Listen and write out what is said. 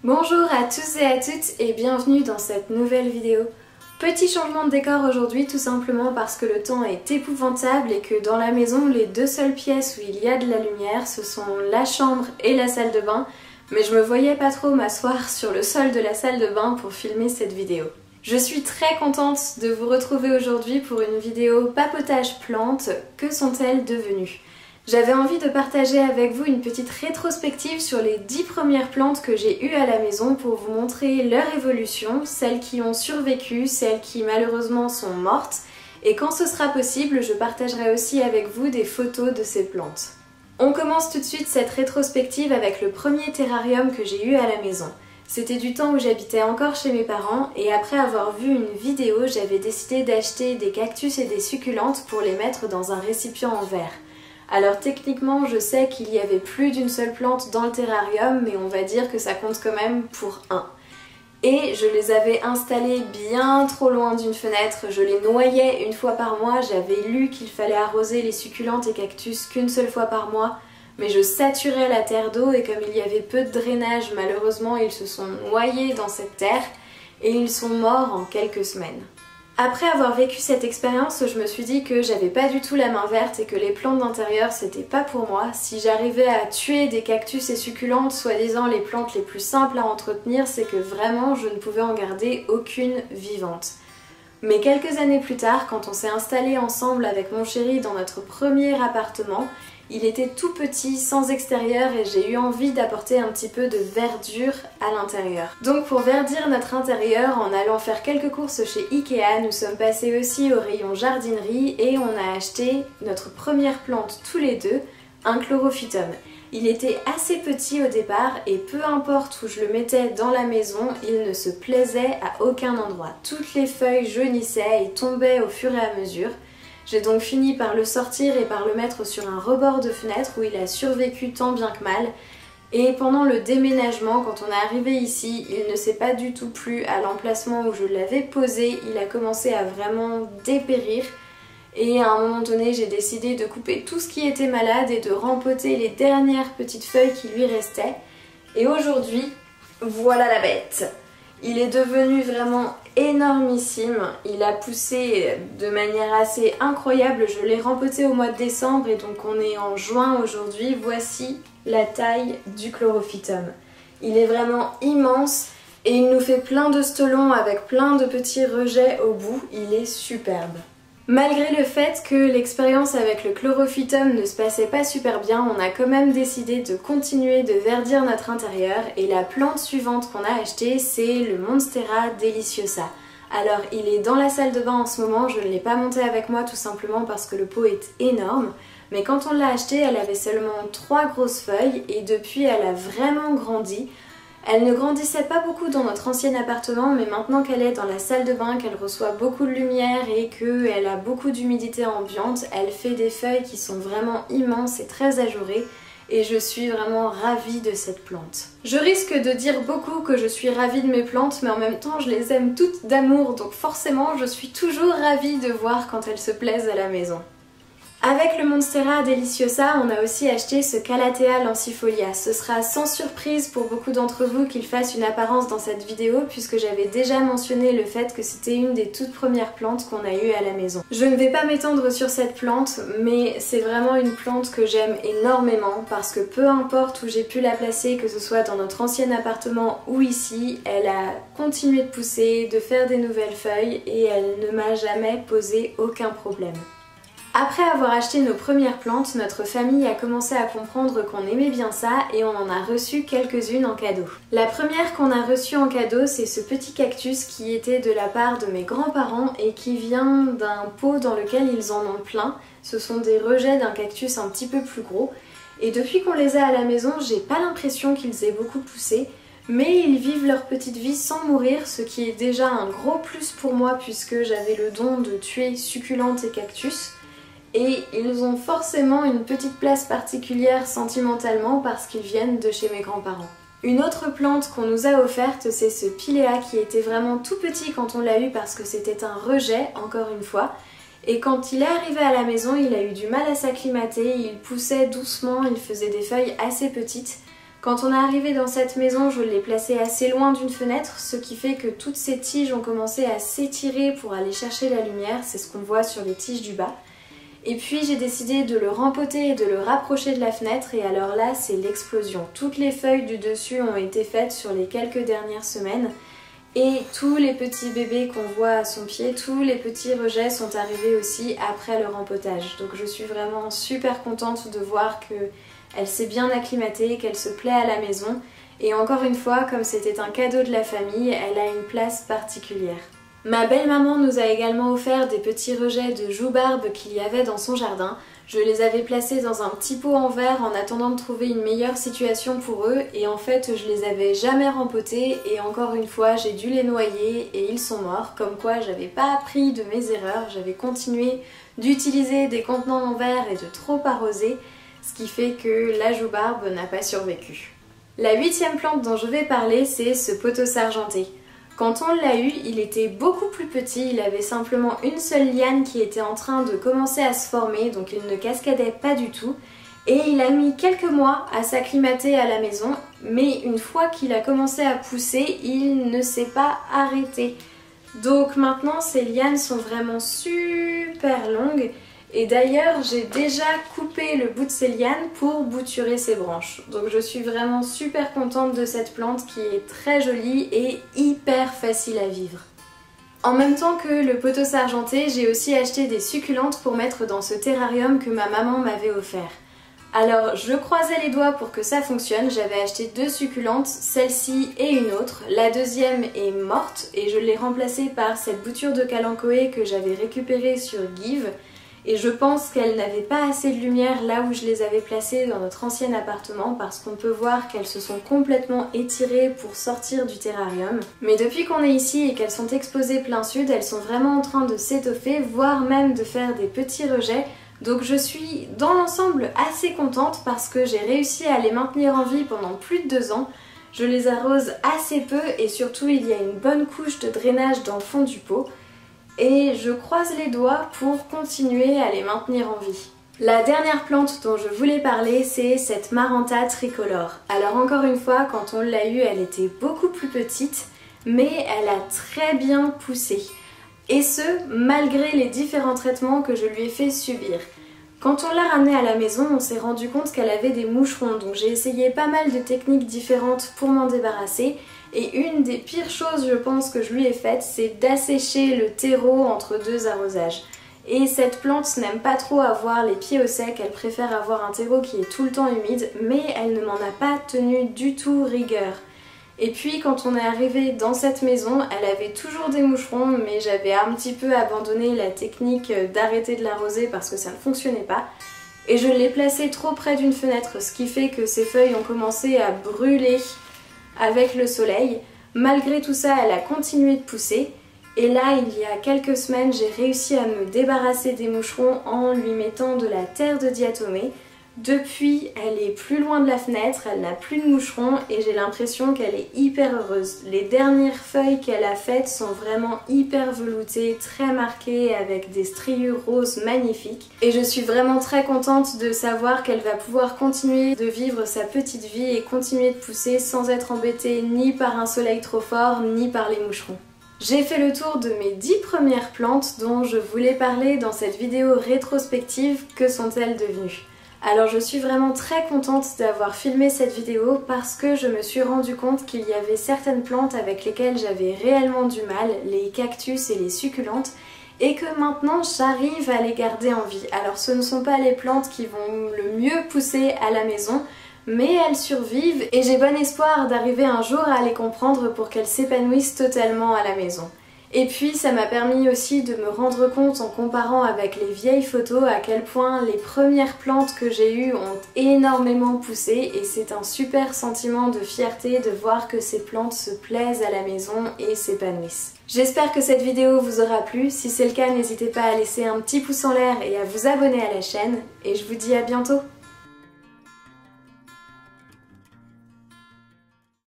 Bonjour à tous et à toutes et bienvenue dans cette nouvelle vidéo. Petit changement de décor aujourd'hui tout simplement parce que le temps est épouvantable et que dans la maison les deux seules pièces où il y a de la lumière ce sont la chambre et la salle de bain, mais je me voyais pas trop m'asseoir sur le sol de la salle de bain pour filmer cette vidéo. Je suis très contente de vous retrouver aujourd'hui pour une vidéo papotage plantes. Que sont-elles devenues ? J'avais envie de partager avec vous une petite rétrospective sur les 10 premières plantes que j'ai eues à la maison pour vous montrer leur évolution, celles qui ont survécu, celles qui malheureusement sont mortes, et quand ce sera possible, je partagerai aussi avec vous des photos de ces plantes. On commence tout de suite cette rétrospective avec le premier terrarium que j'ai eu à la maison. C'était du temps où j'habitais encore chez mes parents et après avoir vu une vidéo, j'avais décidé d'acheter des cactus et des succulentes pour les mettre dans un récipient en verre. Alors techniquement je sais qu'il y avait plus d'une seule plante dans le terrarium, mais on va dire que ça compte quand même pour un. Et je les avais installés bien trop loin d'une fenêtre, je les noyais une fois par mois, j'avais lu qu'il fallait arroser les succulentes et cactus qu'une seule fois par mois, mais je saturais la terre d'eau et comme il y avait peu de drainage, malheureusement ils se sont noyés dans cette terre et ils sont morts en quelques semaines. Après avoir vécu cette expérience, je me suis dit que j'avais pas du tout la main verte et que les plantes d'intérieur c'était pas pour moi. Si j'arrivais à tuer des cactus et succulentes, soi-disant les plantes les plus simples à entretenir, c'est que vraiment je ne pouvais en garder aucune vivante. Mais quelques années plus tard, quand on s'est installé ensemble avec mon chéri dans notre premier appartement, il était tout petit, sans extérieur et j'ai eu envie d'apporter un petit peu de verdure à l'intérieur. Donc pour verdir notre intérieur, en allant faire quelques courses chez Ikea, nous sommes passés aussi au rayon jardinerie et on a acheté notre première plante tous les deux, un chlorophytum. Il était assez petit au départ et peu importe où je le mettais dans la maison, il ne se plaisait à aucun endroit. Toutes les feuilles jaunissaient et tombaient au fur et à mesure. J'ai donc fini par le sortir et par le mettre sur un rebord de fenêtre où il a survécu tant bien que mal. Et pendant le déménagement, quand on est arrivé ici, il ne s'est pas du tout plu à l'emplacement où je l'avais posé. Il a commencé à vraiment dépérir. Et à un moment donné, j'ai décidé de couper tout ce qui était malade et de rempoter les dernières petites feuilles qui lui restaient. Et aujourd'hui, voilà la bête! Il est devenu vraiment énormissime, il a poussé de manière assez incroyable, je l'ai rempoté au mois de décembre et donc on est en juin aujourd'hui, voici la taille du chlorophytum. Il est vraiment immense et il nous fait plein de stolons avec plein de petits rejets au bout, il est superbe. Malgré le fait que l'expérience avec le chlorophytum ne se passait pas super bien, on a quand même décidé de continuer de verdir notre intérieur et la plante suivante qu'on a achetée c'est le Monstera deliciosa. Alors il est dans la salle de bain en ce moment, je ne l'ai pas monté avec moi tout simplement parce que le pot est énorme, mais quand on l'a acheté elle avait seulement 3 grosses feuilles et depuis elle a vraiment grandi. Elle ne grandissait pas beaucoup dans notre ancien appartement, mais maintenant qu'elle est dans la salle de bain, qu'elle reçoit beaucoup de lumière et qu'elle a beaucoup d'humidité ambiante, elle fait des feuilles qui sont vraiment immenses et très ajourées et je suis vraiment ravie de cette plante. Je risque de dire beaucoup que je suis ravie de mes plantes, mais en même temps je les aime toutes d'amour, donc forcément je suis toujours ravie de voir quand elles se plaisent à la maison. Avec le Monstera deliciosa, on a aussi acheté ce Calathea lancifolia. Ce sera sans surprise pour beaucoup d'entre vous qu'il fasse une apparence dans cette vidéo puisque j'avais déjà mentionné le fait que c'était une des toutes premières plantes qu'on a eues à la maison. Je ne vais pas m'étendre sur cette plante, mais c'est vraiment une plante que j'aime énormément parce que peu importe où j'ai pu la placer, que ce soit dans notre ancien appartement ou ici, elle a continué de pousser, de faire des nouvelles feuilles et elle ne m'a jamais posé aucun problème. Après avoir acheté nos premières plantes, notre famille a commencé à comprendre qu'on aimait bien ça et on en a reçu quelques-unes en cadeau. La première qu'on a reçue en cadeau, c'est ce petit cactus qui était de la part de mes grands-parents et qui vient d'un pot dans lequel ils en ont plein. Ce sont des rejets d'un cactus un petit peu plus gros. Et depuis qu'on les a à la maison, j'ai pas l'impression qu'ils aient beaucoup poussé. Mais ils vivent leur petite vie sans mourir, ce qui est déjà un gros plus pour moi puisque j'avais le don de tuer succulentes et cactus. Et ils ont forcément une petite place particulière sentimentalement parce qu'ils viennent de chez mes grands-parents. Une autre plante qu'on nous a offerte, c'est ce Pilea qui était vraiment tout petit quand on l'a eu parce que c'était un rejet, encore une fois. Et quand il est arrivé à la maison, il a eu du mal à s'acclimater, il poussait doucement, il faisait des feuilles assez petites. Quand on est arrivé dans cette maison, je l'ai placé assez loin d'une fenêtre, ce qui fait que toutes ces tiges ont commencé à s'étirer pour aller chercher la lumière, c'est ce qu'on voit sur les tiges du bas. Et puis j'ai décidé de le rempoter et de le rapprocher de la fenêtre et alors là c'est l'explosion. Toutes les feuilles du dessus ont été faites sur les quelques dernières semaines et tous les petits bébés qu'on voit à son pied, tous les petits rejets sont arrivés aussi après le rempotage. Donc je suis vraiment super contente de voir qu'elle s'est bien acclimatée, qu'elle se plaît à la maison et encore une fois, comme c'était un cadeau de la famille, elle a une place particulière. Ma belle-maman nous a également offert des petits rejets de joubarbe qu'il y avait dans son jardin. Je les avais placés dans un petit pot en verre en attendant de trouver une meilleure situation pour eux et en fait je les avais jamais rempotés et encore une fois j'ai dû les noyer et ils sont morts, comme quoi j'avais pas appris de mes erreurs, j'avais continué d'utiliser des contenants en verre et de trop arroser, ce qui fait que la joubarbe n'a pas survécu. La 8e plante dont je vais parler c'est ce pothos argenté. Quand on l'a eu, il était beaucoup plus petit, il avait simplement une seule liane qui était en train de commencer à se former, donc il ne cascadait pas du tout. Et il a mis quelques mois à s'acclimater à la maison, mais une fois qu'il a commencé à pousser, il ne s'est pas arrêté. Donc maintenant, ces lianes sont vraiment super longues. Et d'ailleurs, j'ai déjà coupé le bout de ces lianes pour bouturer ses branches. Donc je suis vraiment super contente de cette plante qui est très jolie et hyper facile à vivre. En même temps que le pothos argenté, j'ai aussi acheté des succulentes pour mettre dans ce terrarium que ma maman m'avait offert. Alors je croisais les doigts pour que ça fonctionne, j'avais acheté 2 succulentes, celle-ci et une autre. La deuxième est morte et je l'ai remplacée par cette bouture de kalanchoé que j'avais récupérée sur Give. Et je pense qu'elles n'avaient pas assez de lumière là où je les avais placées dans notre ancien appartement parce qu'on peut voir qu'elles se sont complètement étirées pour sortir du terrarium. Mais depuis qu'on est ici et qu'elles sont exposées plein sud, elles sont vraiment en train de s'étoffer, voire même de faire des petits rejets. Donc je suis dans l'ensemble assez contente parce que j'ai réussi à les maintenir en vie pendant plus de 2 ans. Je les arrose assez peu et surtout il y a une bonne couche de drainage dans le fond du pot. Et je croise les doigts pour continuer à les maintenir en vie. La dernière plante dont je voulais parler, c'est cette Maranta tricolore. Alors encore une fois, quand on l'a eue, elle était beaucoup plus petite, mais elle a très bien poussé. Et ce, malgré les différents traitements que je lui ai fait subir. Quand on l'a ramenée à la maison, on s'est rendu compte qu'elle avait des moucherons, donc j'ai essayé pas mal de techniques différentes pour m'en débarrasser. Et une des pires choses, je pense, que je lui ai faites, c'est d'assécher le terreau entre 2 arrosages. Et cette plante n'aime pas trop avoir les pieds au sec, elle préfère avoir un terreau qui est tout le temps humide, mais elle ne m'en a pas tenu du tout rigueur. Et puis quand on est arrivé dans cette maison, elle avait toujours des moucherons, mais j'avais un petit peu abandonné la technique d'arrêter de l'arroser parce que ça ne fonctionnait pas. Et je l'ai placée trop près d'une fenêtre, ce qui fait que ses feuilles ont commencé à brûler avec le soleil. Malgré tout ça, elle a continué de pousser. Et là, il y a quelques semaines, j'ai réussi à me débarrasser des moucherons en lui mettant de la terre de diatomée. Depuis, elle est plus loin de la fenêtre, elle n'a plus de moucherons et j'ai l'impression qu'elle est hyper heureuse. Les dernières feuilles qu'elle a faites sont vraiment hyper veloutées, très marquées, avec des striures roses magnifiques. Et je suis vraiment très contente de savoir qu'elle va pouvoir continuer de vivre sa petite vie et continuer de pousser sans être embêtée ni par un soleil trop fort, ni par les moucherons. J'ai fait le tour de mes 10 premières plantes dont je voulais parler dans cette vidéo rétrospective. Que sont-elles devenues ? Alors je suis vraiment très contente d'avoir filmé cette vidéo parce que je me suis rendu compte qu'il y avait certaines plantes avec lesquelles j'avais réellement du mal, les cactus et les succulentes, et que maintenant j'arrive à les garder en vie. Alors ce ne sont pas les plantes qui vont le mieux pousser à la maison, mais elles survivent et j'ai bon espoir d'arriver un jour à les comprendre pour qu'elles s'épanouissent totalement à la maison. Et puis ça m'a permis aussi de me rendre compte en comparant avec les vieilles photos à quel point les premières plantes que j'ai eues ont énormément poussé et c'est un super sentiment de fierté de voir que ces plantes se plaisent à la maison et s'épanouissent. J'espère que cette vidéo vous aura plu, si c'est le cas n'hésitez pas à laisser un petit pouce en l'air et à vous abonner à la chaîne et je vous dis à bientôt.